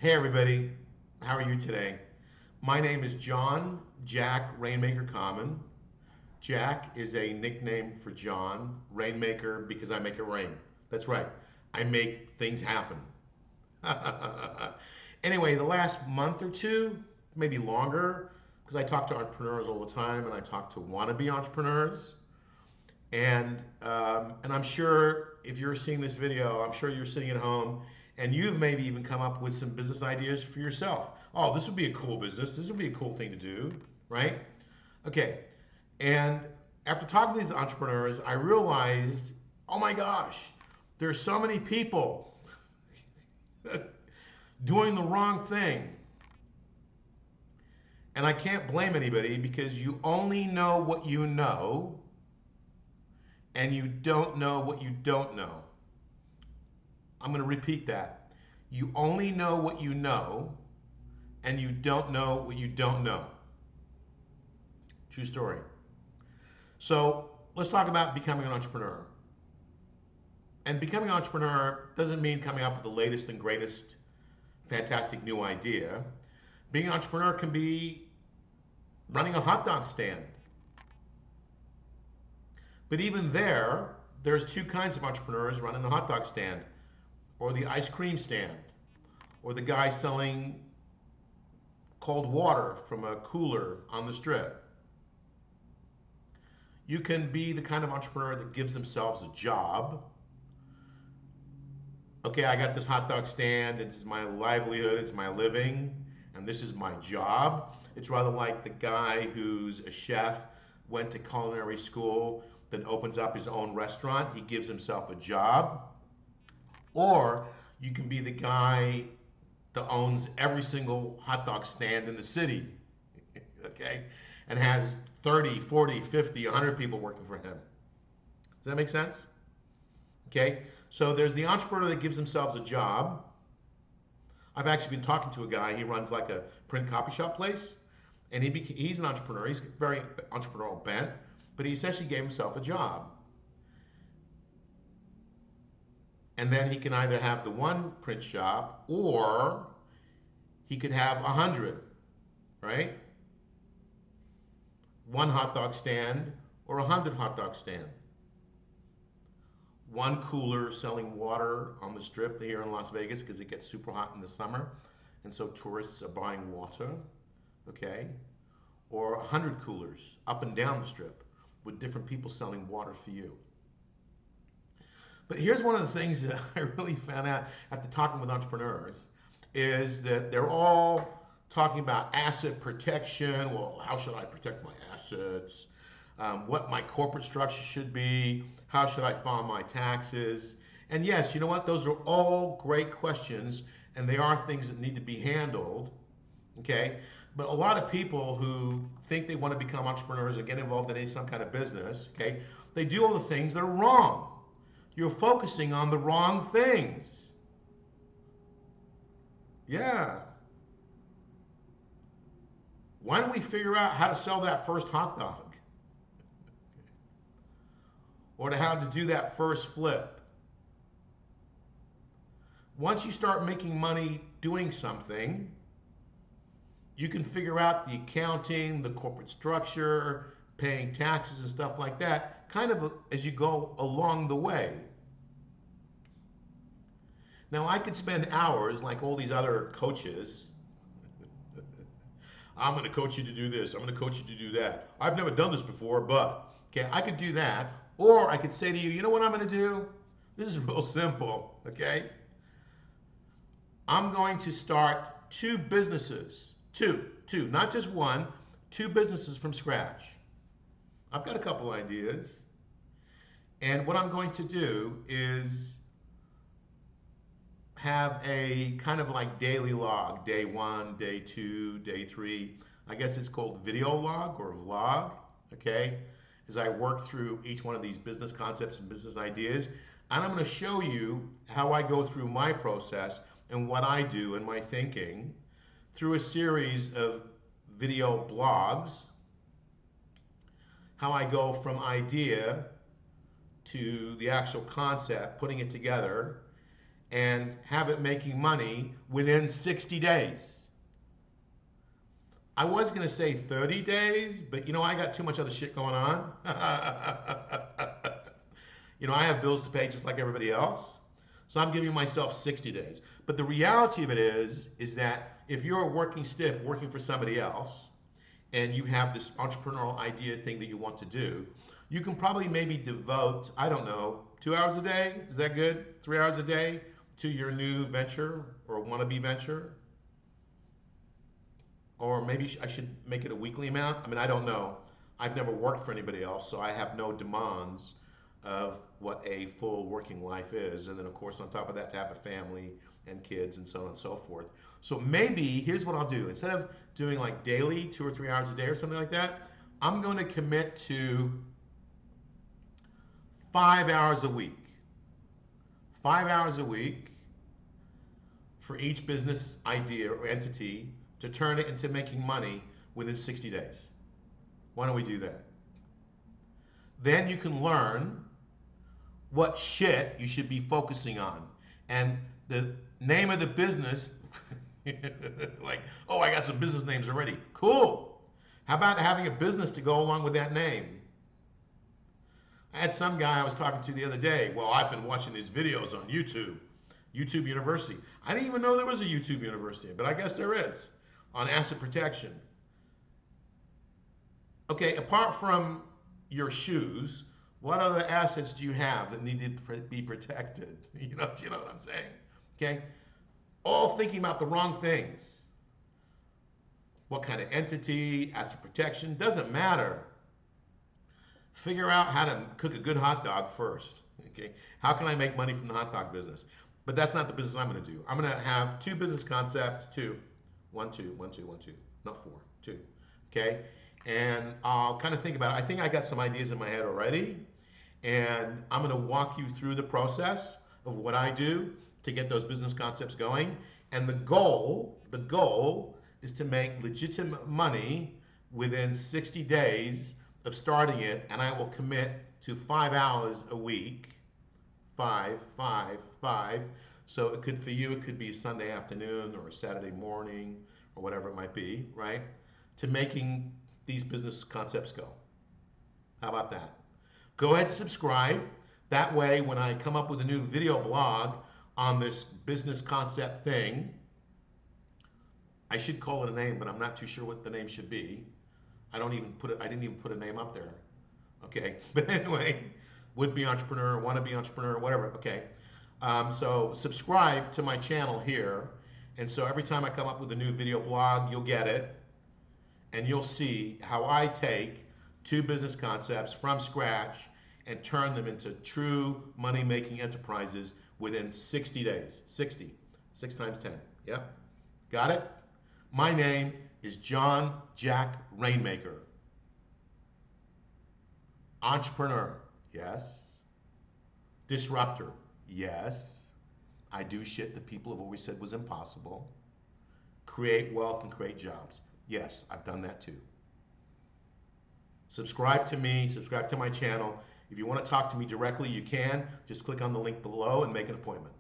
Hey everybody, how are you today? My name is John Jack Rainmaker Common. Jack is a nickname for John, Rainmaker because I make it rain. That's right, I make things happen. Anyway, the last month or two, maybe longer, because I talk to entrepreneurs all the time and I talk to wannabe entrepreneurs. And I'm sure if you're seeing this video, I'm sure you're sitting at home and you've maybe even come up with some business ideas for yourself. Oh, this would be a cool business. This would be a cool thing to do, right? Okay. And after talking to these entrepreneurs, I realized, oh my gosh, there's so many people doing the wrong thing. And I can't blame anybody because you only know what you know and you don't know what you don't know. I'm going to repeat that. You only know what you know, and you don't know what you don't know. True story. So let's talk about becoming an entrepreneur. And becoming an entrepreneur doesn't mean coming up with the latest and greatest fantastic new idea. Being an entrepreneur can be running a hot dog stand. But even there's two kinds of entrepreneurs running the hot dog stand, or the ice cream stand, or the guy selling cold water from a cooler on the strip. You can be the kind of entrepreneur that gives themselves a job. Okay, I got this hot dog stand, it's my livelihood, it's my living, and this is my job. It's rather like the guy who's a chef, went to culinary school, then opens up his own restaurant. He gives himself a job. Or you can be the guy that owns every single hot dog stand in the city, okay, and has 30, 40, 50, 100 people working for him. Does that make sense? Okay, so there's the entrepreneur that gives themselves a job. I've actually been talking to a guy, he runs like a print copy shop place, and he's an entrepreneur, he's very entrepreneurial bent, but he essentially gave himself a job. And then he can either have the one print shop or he could have 100, right? One hot dog stand or 100 hot dog stand. One cooler selling water on the strip here in Las Vegas because it gets super hot in the summer, and so tourists are buying water, okay? Or 100 coolers up and down the strip with different people selling water for you. But here's one of the things that I really found out after talking with entrepreneurs is that they're all talking about asset protection. Well, how should I protect my assets? What my corporate structure should be? How should I file my taxes? And yes, you know what? Those are all great questions, and they are things that need to be handled. Okay, but a lot of people who think they want to become entrepreneurs and get involved in some kind of business, okay, they do all the things that are wrong. You're focusing on the wrong things. Yeah. Why don't we figure out how to sell that first hot dog? Or to how to do that first flip? Once you start making money doing something, you can figure out the accounting, the corporate structure, paying taxes and stuff like that, kind of as you go along the way. Now, I could spend hours like all these other coaches. I'm going to coach you to do this. I'm going to coach you to do that. I've never done this before, but okay, I could do that. Or I could say to you, you know what I'm going to do? This is real simple, okay? I'm going to start two businesses, two, not just one, two businesses from scratch. I've got a couple ideas. And what I'm going to do is have a kind of like daily log, day one, day two, day three. I guess it's called video log or vlog, okay? As I work through each one of these business concepts and business ideas. And I'm going to show you how I go through my process and what I do in my thinking through a series of video blogs, how I go from idea to the actual concept, putting it together, and have it making money within 60 days. I was going to say 30 days, but you know, I got too much other shit going on. You know, I have bills to pay just like everybody else. So I'm giving myself 60 days. But the reality of it is that if you're working stiff, working for somebody else, and you have this entrepreneurial idea thing that you want to do, you can probably maybe devote, I don't know, 2 hours a day, is that good? 3 hours a day to your new venture or wannabe venture? Or maybe I should make it a weekly amount. I mean, I don't know. I've never worked for anybody else, so I have no demands of what a full working life is. And then, of course, on top of that, to have a family and kids and so on and so forth. So maybe here's what I'll do. Instead of doing like daily, 2 or 3 hours a day or something like that, I'm going to commit to 5 hours a week. 5 hours a week for each business idea or entity to turn it into making money within 60 days. Why don't we do that? Then you can learn what shit you should be focusing on. And the name of the business, like, oh, I got some business names already. Cool. How about having a business to go along with that name? I had some guy I was talking to the other day. Well, I've been watching these videos on YouTube, YouTube University. I didn't even know there was a YouTube University, but I guess there is, on asset protection. Okay, apart from your shoes, what other assets do you have that need to be protected? You know what I'm saying? Okay, all thinking about the wrong things. What kind of entity, asset protection, doesn't matter. Figure out how to cook a good hot dog first. Okay, how can I make money from the hot dog business? But that's not the business I'm going to do. I'm going to have two business concepts, two, one, two, one, two, one, two, not four, two. Okay, and I'll kind of think about it. I think I got some ideas in my head already, and I'm going to walk you through the process of what I do to get those business concepts going. And the goal is to make legitimate money within 60 days of starting it, and I will commit to 5 hours a week. 5, 5, 5. So it could, for you, it could be a Sunday afternoon or a Saturday morning or whatever it might be, right? To making these business concepts go. How about that? Go ahead and subscribe. That way, when I come up with a new video blog on this business concept thing, I should call it a name, but I'm not too sure what the name should be. I didn't even put a name up there. Okay, but anyway, would-be entrepreneur, wanna-be entrepreneur, whatever, okay. So subscribe to my channel here, and so every time I come up with a new video blog, you'll get it, and you'll see how I take two business concepts from scratch and turn them into true money-making enterprises within 60 days. 60, 6 times 10, yep. Got it? My name is John Jack Rainmaker. Entrepreneur, yes. Disruptor, yes. I do shit that people have always said was impossible. Create wealth and create jobs. Yes, I've done that too. Subscribe to me, subscribe to my channel. If you want to talk to me directly, you can. Just click on the link below and make an appointment.